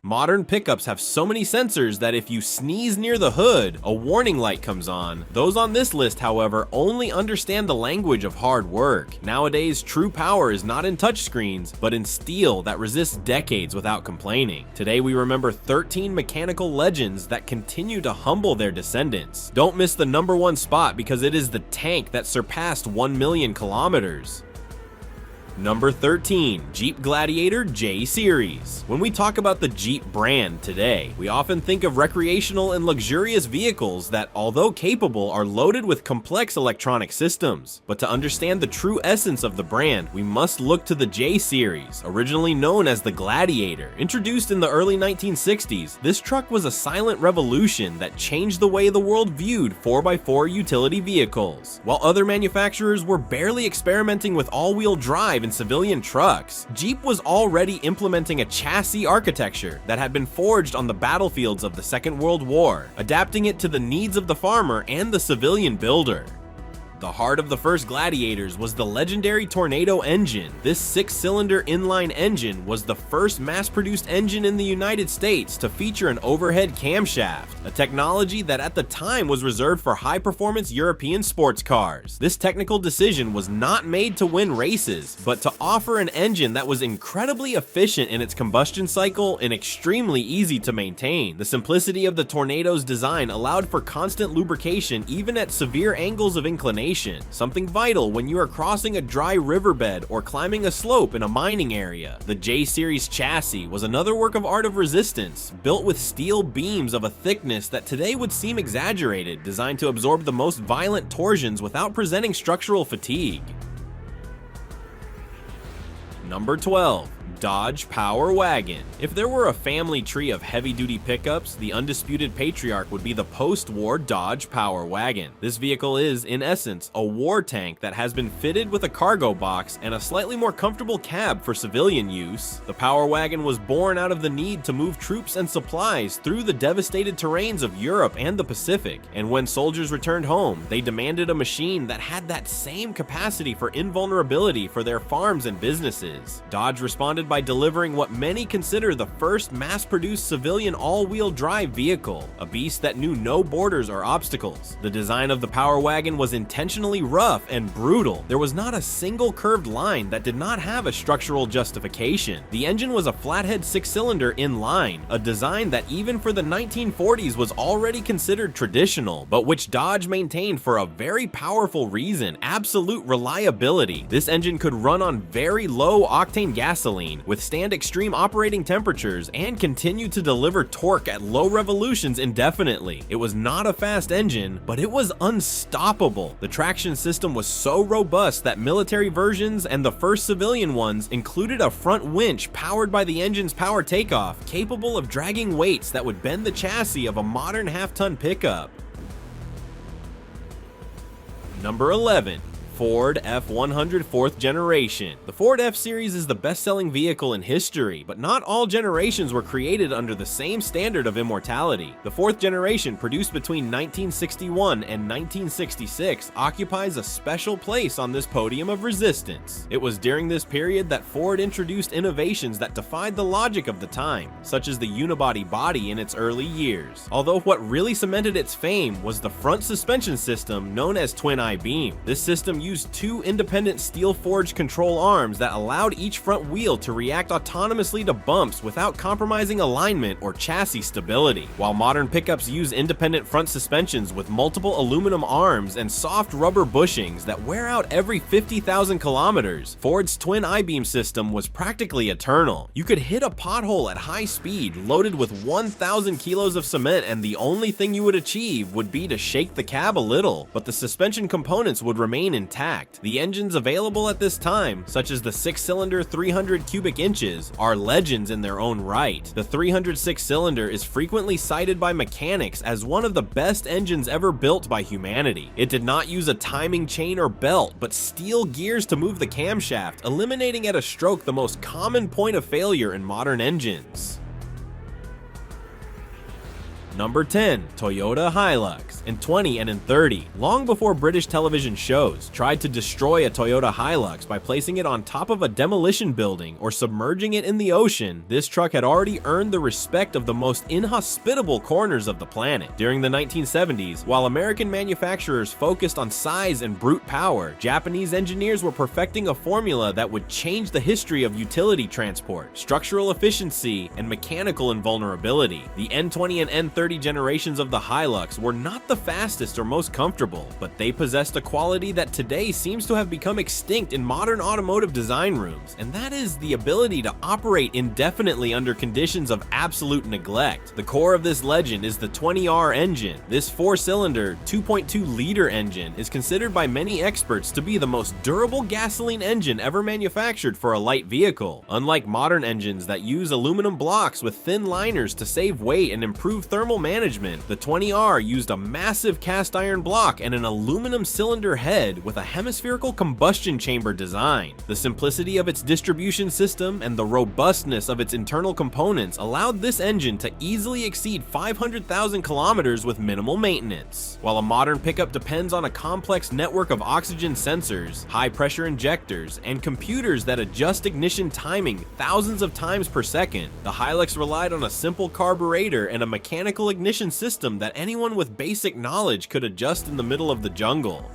Modern pickups have so many sensors that if you sneeze near the hood, a warning light comes on. Those on this list, however, only understand the language of hard work. Nowadays, true power is not in touchscreens, but in steel that resists decades without complaining. Today, we remember 13 mechanical legends that continue to humble their descendants. Don't miss the #1 spot because it is the tank that surpassed 1 million kilometers. Number 13, Jeep Gladiator J Series. When we talk about the Jeep brand today, we often think of recreational and luxurious vehicles that, although capable, are loaded with complex electronic systems. But to understand the true essence of the brand, we must look to the J Series, originally known as the Gladiator. Introduced in the early 1960s, this truck was a silent revolution that changed the way the world viewed 4x4 utility vehicles. While other manufacturers were barely experimenting with all-wheel drive in civilian trucks, Jeep was already implementing a chassis architecture that had been forged on the battlefields of the Second World War, adapting it to the needs of the farmer and the civilian builder. The heart of the first Gladiators was the legendary Tornado engine. This 6-cylinder inline engine was the first mass-produced engine in the United States to feature an overhead camshaft, a technology that at the time was reserved for high-performance European sports cars. This technical decision was not made to win races, but to offer an engine that was incredibly efficient in its combustion cycle and extremely easy to maintain. The simplicity of the Tornado's design allowed for constant lubrication even at severe angles of inclination, something vital when you are crossing a dry riverbed or climbing a slope in a mining area. The J Series chassis was another work of art of resistance, built with steel beams of a thickness that today would seem exaggerated, designed to absorb the most violent torsions without presenting structural fatigue. Number 12. Dodge Power Wagon. If there were a family tree of heavy-duty pickups, the undisputed patriarch would be the post-war Dodge Power Wagon. This vehicle is, in essence, a war tank that has been fitted with a cargo box and a slightly more comfortable cab for civilian use. The Power Wagon was born out of the need to move troops and supplies through the devastated terrains of Europe and the Pacific, and when soldiers returned home, they demanded a machine that had that same capacity for invulnerability for their farms and businesses. Dodge responded by delivering what many consider the first mass-produced civilian all-wheel drive vehicle, a beast that knew no borders or obstacles. The design of the Power Wagon was intentionally rough and brutal. There was not a single curved line that did not have a structural justification. The engine was a flathead 6-cylinder inline, a design that even for the 1940s was already considered traditional, but which Dodge maintained for a very powerful reason: absolute reliability. This engine could run on very low octane gasoline, withstand extreme operating temperatures, and continue to deliver torque at low revolutions indefinitely. It was not a fast engine, but it was unstoppable. The traction system was so robust that military versions and the first civilian ones included a front winch powered by the engine's power takeoff, capable of dragging weights that would bend the chassis of a modern half-ton pickup. Number 11. Ford F-100 4th generation. The Ford F-Series is the best-selling vehicle in history, but not all generations were created under the same standard of immortality. The 4th generation, produced between 1961 and 1966, occupies a special place on this podium of resistance. It was during this period that Ford introduced innovations that defied the logic of the time, such as the unibody body in its early years. Although what really cemented its fame was the front suspension system known as twin I-beam. This system used two independent steel-forged control arms that allowed each front wheel to react autonomously to bumps without compromising alignment or chassis stability. While modern pickups use independent front suspensions with multiple aluminum arms and soft rubber bushings that wear out every 50,000 kilometers, Ford's twin I-beam system was practically eternal. You could hit a pothole at high speed loaded with 1,000 kilos of cement, and the only thing you would achieve would be to shake the cab a little, but the suspension components would remain intact. The engines available at this time, such as the 6-cylinder 300 cubic inches, are legends in their own right. The 306 cylinder is frequently cited by mechanics as one of the best engines ever built by humanity. It did not use a timing chain or belt, but steel gears to move the camshaft, eliminating at a stroke the most common point of failure in modern engines. Number 10. Toyota Hilux. In 20 and in 30, long before British television shows tried to destroy a Toyota Hilux by placing it on top of a demolition building or submerging it in the ocean, this truck had already earned the respect of the most inhospitable corners of the planet. During the 1970s, while American manufacturers focused on size and brute power, Japanese engineers were perfecting a formula that would change the history of utility transport, structural efficiency, and mechanical invulnerability. The N20 and N30 generations of the Hilux were not the fastest or most comfortable, but they possessed a quality that today seems to have become extinct in modern automotive design rooms, and that is the ability to operate indefinitely under conditions of absolute neglect. The core of this legend is the 20R engine. This 4-cylinder, 2.2-liter engine is considered by many experts to be the most durable gasoline engine ever manufactured for a light vehicle. Unlike modern engines that use aluminum blocks with thin liners to save weight and improve thermal management, the 20R used a massive cast iron block and an aluminum cylinder head with a hemispherical combustion chamber design. The simplicity of its distribution system and the robustness of its internal components allowed this engine to easily exceed 500,000 kilometers with minimal maintenance. While a modern pickup depends on a complex network of oxygen sensors, high-pressure injectors, and computers that adjust ignition timing thousands of times per second, the Hilux relied on a simple carburetor and a mechanical ignition system that anyone with basic knowledge could adjust in the middle of the jungle.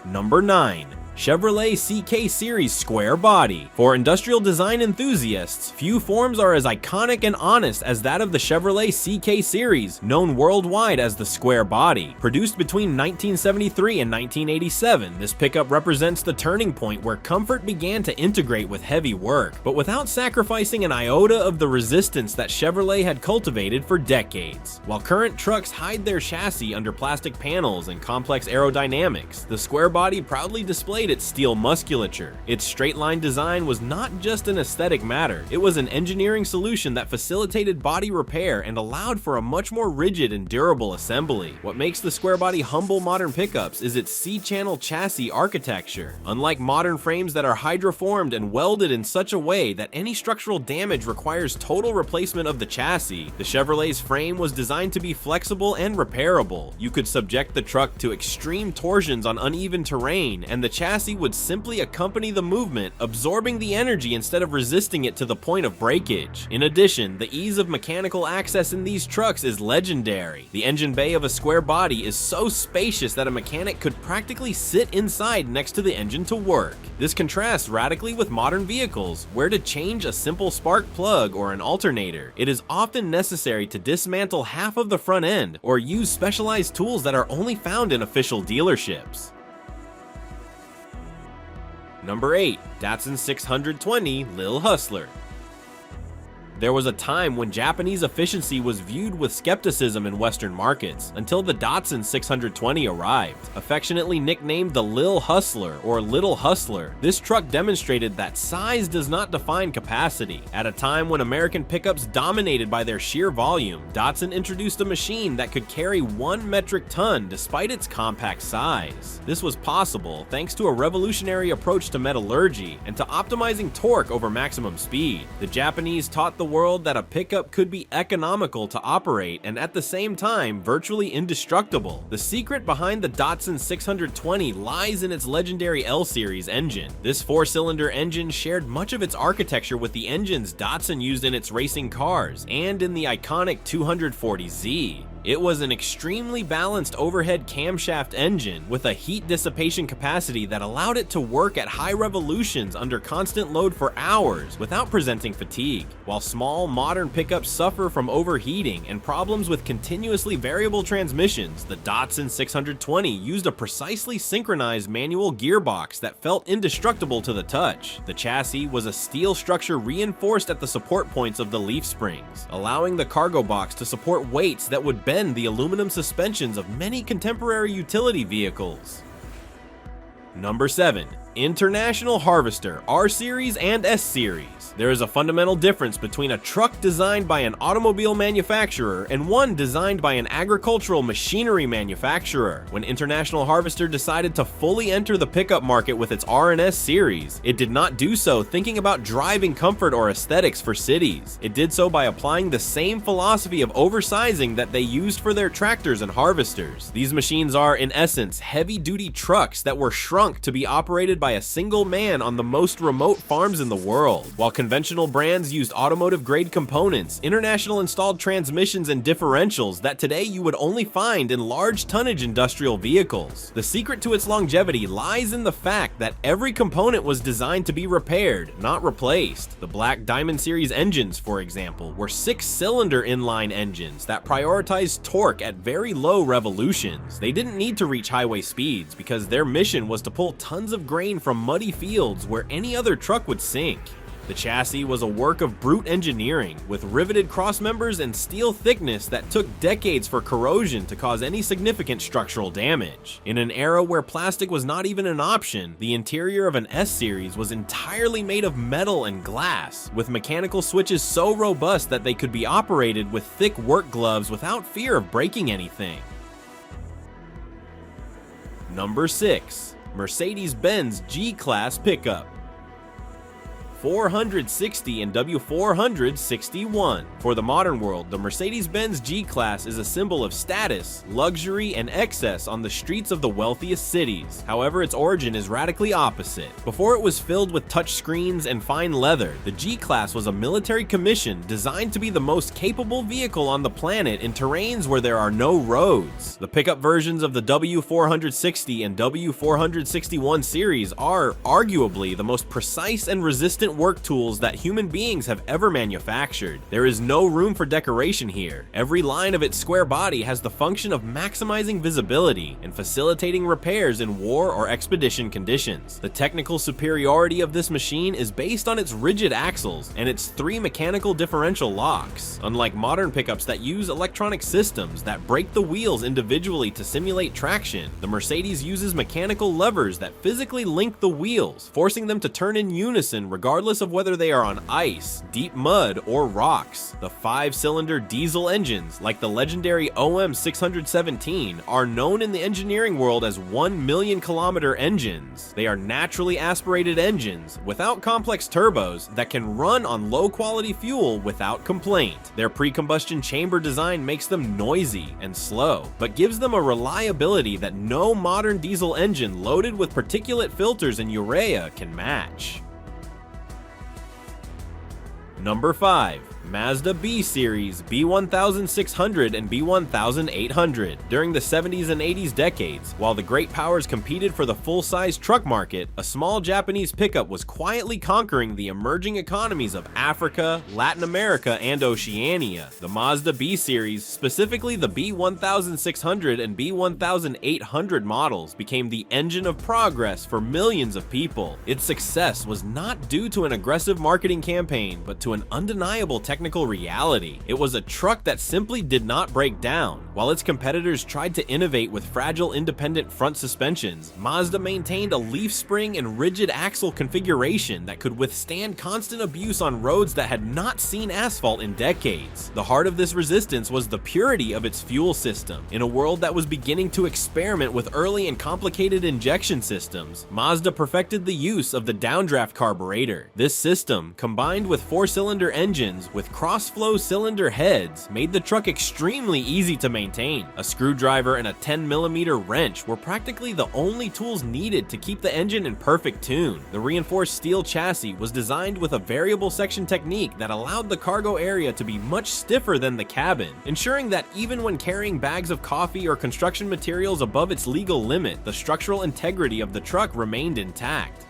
Number 9. Chevrolet CK Series square body. For industrial design enthusiasts, few forms are as iconic and honest as that of the Chevrolet CK Series, known worldwide as the square body. Produced between 1973 and 1987, this pickup represents the turning point where comfort began to integrate with heavy work, but without sacrificing an iota of the resistance that Chevrolet had cultivated for decades. While current trucks hide their chassis under plastic panels and complex aerodynamics, the square body proudly displayed its steel musculature. Its straight-line design was not just an aesthetic matter, it was an engineering solution that facilitated body repair and allowed for a much more rigid and durable assembly. What makes the square body humble modern pickups is its C-channel chassis architecture. Unlike modern frames that are hydroformed and welded in such a way that any structural damage requires total replacement of the chassis, the Chevrolet's frame was designed to be flexible and repairable. You could subject the truck to extreme torsions on uneven terrain, and the chassis would simply accompany the movement, absorbing the energy instead of resisting it to the point of breakage. In addition, the ease of mechanical access in these trucks is legendary. The engine bay of a square body is so spacious that a mechanic could practically sit inside next to the engine to work. This contrasts radically with modern vehicles, where to change a simple spark plug or an alternator, it is often necessary to dismantle half of the front end or use specialized tools that are only found in official dealerships. Number 8. Datsun 620 Lil Hustler. There was a time when Japanese efficiency was viewed with skepticism in Western markets, until the Datsun 620 arrived. Affectionately nicknamed the Lil Hustler or Little Hustler, this truck demonstrated that size does not define capacity. At a time when American pickups dominated by their sheer volume, Datsun introduced a machine that could carry 1 metric ton despite its compact size. This was possible thanks to a revolutionary approach to metallurgy and to optimizing torque over maximum speed. The Japanese taught the world that a pickup could be economical to operate and at the same time virtually indestructible. The secret behind the Datsun 620 lies in its legendary L-Series engine. This 4-cylinder engine shared much of its architecture with the engines Datsun used in its racing cars and in the iconic 240Z. It was an extremely balanced overhead camshaft engine with a heat dissipation capacity that allowed it to work at high revolutions under constant load for hours without presenting fatigue. While small, modern pickups suffer from overheating and problems with continuously variable transmissions, the Datsun 620 used a precisely synchronized manual gearbox that felt indestructible to the touch. The chassis was a steel structure reinforced at the support points of the leaf springs, allowing the cargo box to support weights that would bend the aluminum suspensions of many contemporary utility vehicles. Number 7. International Harvester, R Series and S Series. There is a fundamental difference between a truck designed by an automobile manufacturer and one designed by an agricultural machinery manufacturer. When International Harvester decided to fully enter the pickup market with its R and S series, it did not do so thinking about driving comfort or aesthetics for cities. It did so by applying the same philosophy of oversizing that they used for their tractors and harvesters. These machines are, in essence, heavy-duty trucks that were shrunk to be operated by a single man on the most remote farms in the world. While conventional brands used automotive-grade components, International installed transmissions and differentials that today you would only find in large-tonnage industrial vehicles. The secret to its longevity lies in the fact that every component was designed to be repaired, not replaced. The Black Diamond Series engines, for example, were 6-cylinder inline engines that prioritized torque at very low revolutions. They didn't need to reach highway speeds because their mission was to pull tons of grain from muddy fields where any other truck would sink. The chassis was a work of brute engineering, with riveted crossmembers and steel thickness that took decades for corrosion to cause any significant structural damage. In an era where plastic was not even an option, the interior of an S Series was entirely made of metal and glass, with mechanical switches so robust that they could be operated with thick work gloves without fear of breaking anything. Number 6. Mercedes-Benz G-Class Pickup. 460 and W461. For the modern world, the Mercedes-Benz G-Class is a symbol of status, luxury, and excess on the streets of the wealthiest cities. However, its origin is radically opposite. Before it was filled with touchscreens and fine leather, the G-Class was a military commission designed to be the most capable vehicle on the planet in terrains where there are no roads. The pickup versions of the W460 and W461 series are, arguably, the most precise and resistant work tools that human beings have ever manufactured. There is no room for decoration here. Every line of its square body has the function of maximizing visibility and facilitating repairs in war or expedition conditions. The technical superiority of this machine is based on its rigid axles and its 3 mechanical differential locks. Unlike modern pickups that use electronic systems that break the wheels individually to simulate traction, the Mercedes uses mechanical levers that physically link the wheels, forcing them to turn in unison regardless of whether they are on ice, deep mud, or rocks. The 5-cylinder diesel engines, like the legendary OM 617, are known in the engineering world as 1,000,000-kilometer engines. They are naturally aspirated engines without complex turbos that can run on low-quality fuel without complaint. Their pre-combustion chamber design makes them noisy and slow, but gives them a reliability that no modern diesel engine loaded with particulate filters and urea can match. Number 5. Mazda B Series B1600 and B1800. During the 70s and 80s decades, while the great powers competed for the full-size truck market, a small Japanese pickup was quietly conquering the emerging economies of Africa, Latin America, and Oceania. The Mazda B Series, specifically the B1600 and B1800 models, became the engine of progress for millions of people. Its success was not due to an aggressive marketing campaign, but to an undeniable technical reality. It was a truck that simply did not break down. While its competitors tried to innovate with fragile independent front suspensions, Mazda maintained a leaf spring and rigid axle configuration that could withstand constant abuse on roads that had not seen asphalt in decades. The heart of this resistance was the purity of its fuel system. In a world that was beginning to experiment with early and complicated injection systems, Mazda perfected the use of the downdraft carburetor. This system, combined with 4-cylinder engines with cross-flow cylinder heads, made the truck extremely easy to maintain. A screwdriver and a 10mm wrench were practically the only tools needed to keep the engine in perfect tune. The reinforced steel chassis was designed with a variable section technique that allowed the cargo area to be much stiffer than the cabin, ensuring that even when carrying bags of coffee or construction materials above its legal limit, the structural integrity of the truck remained intact.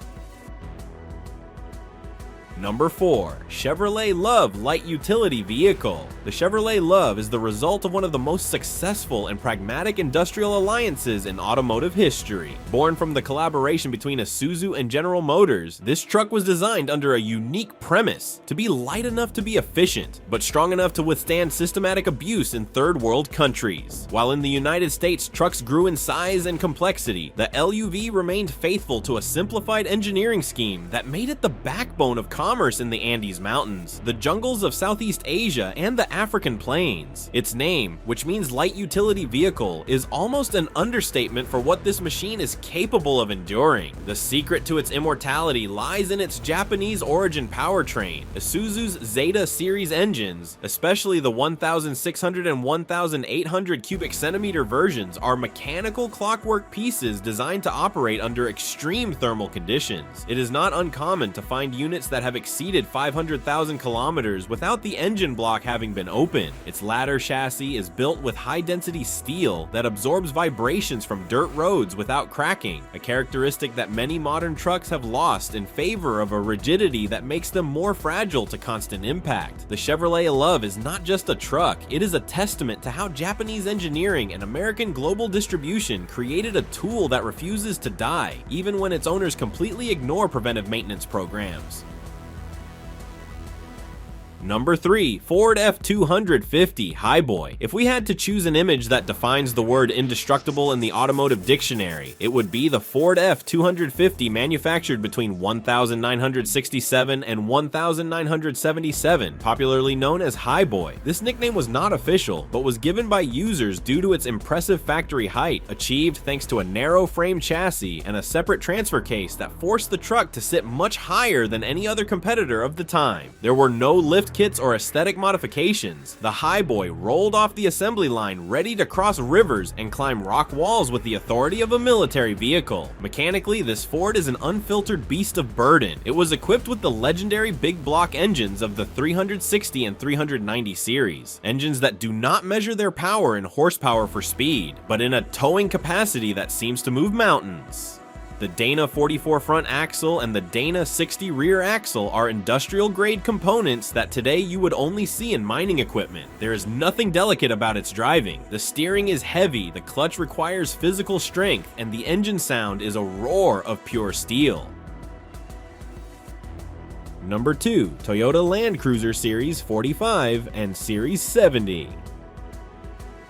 Number 4. Chevrolet Love Light Utility Vehicle. The Chevrolet Love is the result of one of the most successful and pragmatic industrial alliances in automotive history. Born from the collaboration between Isuzu and General Motors, this truck was designed under a unique premise: to be light enough to be efficient, but strong enough to withstand systematic abuse in third world countries. While in the United States trucks grew in size and complexity, the LUV remained faithful to a simplified engineering scheme that made it the backbone of commerce in the Andes Mountains, the jungles of Southeast Asia, and the African plains. Its name, which means light utility vehicle, is almost an understatement for what this machine is capable of enduring. The secret to its immortality lies in its Japanese origin powertrain. Isuzu's Zeta series engines, especially the 1600 and 1800 cubic centimeter versions, are mechanical clockwork pieces designed to operate under extreme thermal conditions. It is not uncommon to find units that have exceeded 500,000 kilometers without the engine block having been opened. Its ladder chassis is built with high-density steel that absorbs vibrations from dirt roads without cracking, a characteristic that many modern trucks have lost in favor of a rigidity that makes them more fragile to constant impact. The Chevrolet Love is not just a truck, it is a testament to how Japanese engineering and American global distribution created a tool that refuses to die, even when its owners completely ignore preventive maintenance programs. Number 3. Ford F-250 Highboy. If we had to choose an image that defines the word indestructible in the automotive dictionary, it would be the Ford F-250 manufactured between 1967 and 1977, popularly known as Highboy. This nickname was not official, but was given by users due to its impressive factory height, achieved thanks to a narrow frame chassis and a separate transfer case that forced the truck to sit much higher than any other competitor of the time. There were no lift kits or aesthetic modifications. The Highboy rolled off the assembly line ready to cross rivers and climb rock walls with the authority of a military vehicle. Mechanically, this Ford is an unfiltered beast of burden. It was equipped with the legendary big block engines of the 360 and 390 series, engines that do not measure their power in horsepower for speed, but in a towing capacity that seems to move mountains. The Dana 44 front axle and the Dana 60 rear axle are industrial-grade components that today you would only see in mining equipment. There is nothing delicate about its driving. The steering is heavy, the clutch requires physical strength, and the engine sound is a roar of pure steel. Number 2. Toyota Land Cruiser Series 45 and Series 70.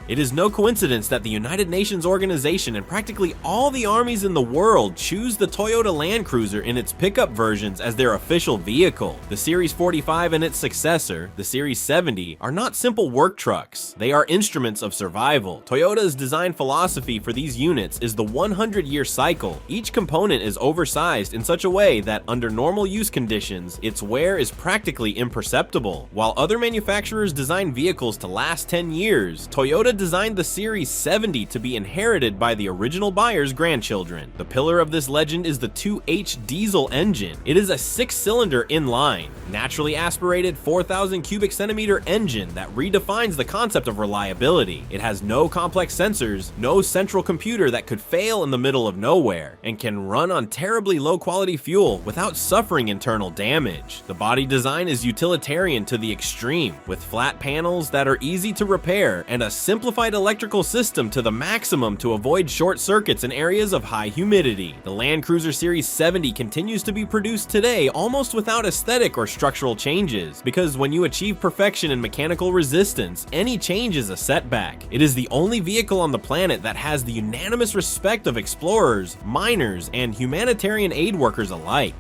It is no coincidence that the United Nations organization and practically all the armies in the world choose the Toyota Land Cruiser in its pickup versions as their official vehicle. The Series 45 and its successor, the Series 70, are not simple work trucks. They are instruments of survival. Toyota's design philosophy for these units is the 100-year cycle. Each component is oversized in such a way that under normal use conditions, its wear is practically imperceptible. While other manufacturers design vehicles to last 10 years, Toyota designed the Series 70 to be inherited by the original buyer's grandchildren. The pillar of this legend is the 2H diesel engine. It is a 6-cylinder inline, naturally aspirated 4,000 cubic centimeter engine that redefines the concept of reliability. It has no complex sensors, no central computer that could fail in the middle of nowhere, and can run on terribly low quality fuel without suffering internal damage. The body design is utilitarian to the extreme, with flat panels that are easy to repair and a simplified electrical system to the maximum to avoid short circuits in areas of high humidity. The Land Cruiser Series 70 continues to be produced today almost without aesthetic or structural changes, because when you achieve perfection in mechanical resistance, any change is a setback. It is the only vehicle on the planet that has the unanimous respect of explorers, miners, and humanitarian aid workers alike.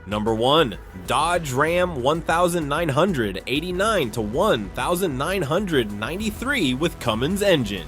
Number 1. Dodge Ram 1989 to 1993 with Cummins engine.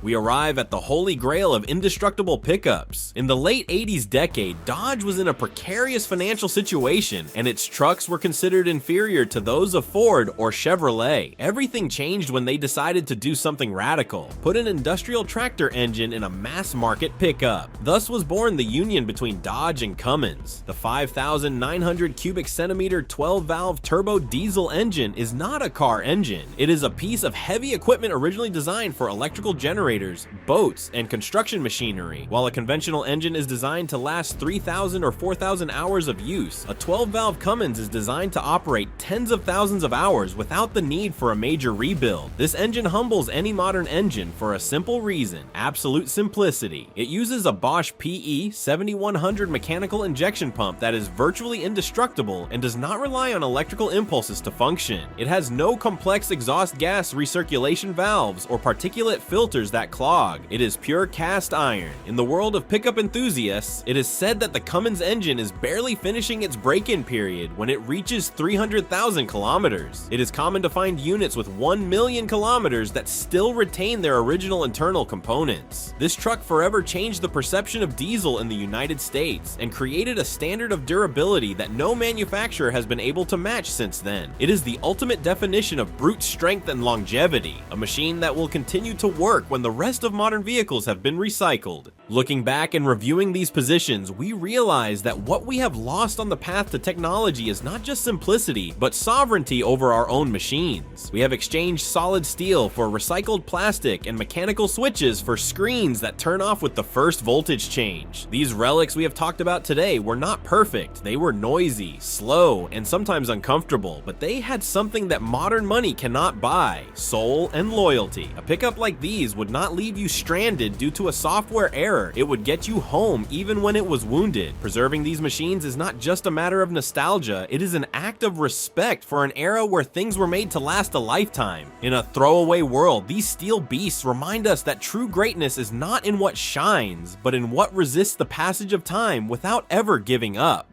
We arrive at the holy grail of indestructible pickups. In the late 80s decade, Dodge was in a precarious financial situation, and its trucks were considered inferior to those of Ford or Chevrolet. Everything changed when they decided to do something radical: put an industrial tractor engine in a mass-market pickup. Thus was born the union between Dodge and Cummins. The 5,900 cubic centimeter 12-valve turbo diesel engine is not a car engine. It is a piece of heavy equipment originally designed for electrical generators generators, boats, and construction machinery. While a conventional engine is designed to last 3,000 or 4,000 hours of use, a 12-valve Cummins is designed to operate tens of thousands of hours without the need for a major rebuild. This engine humbles any modern engine for a simple reason: absolute simplicity. It uses a Bosch PE 7100 mechanical injection pump that is virtually indestructible and does not rely on electrical impulses to function. It has no complex exhaust gas recirculation valves or particulate filters that clog. It is pure cast iron. In the world of pickup enthusiasts, it is said that the Cummins engine is barely finishing its break-in period when it reaches 300,000 kilometers. It is common to find units with 1 million kilometers that still retain their original internal components. This truck forever changed the perception of diesel in the United States and created a standard of durability that no manufacturer has been able to match since then. It is the ultimate definition of brute strength and longevity, a machine that will continue to work when the rest of modern vehicles have been recycled. Looking back and reviewing these positions, we realize that what we have lost on the path to technology is not just simplicity, but sovereignty over our own machines. We have exchanged solid steel for recycled plastic and mechanical switches for screens that turn off with the first voltage change. These relics we have talked about today were not perfect. They were noisy, slow, and sometimes uncomfortable, but they had something that modern money cannot buy: soul and loyalty. A pickup like these would not leave you stranded due to a software error. It would get you home even when it was wounded. Preserving these machines is not just a matter of nostalgia, it is an act of respect for an era where things were made to last a lifetime. In a throwaway world, these steel beasts remind us that true greatness is not in what shines, but in what resists the passage of time without ever giving up.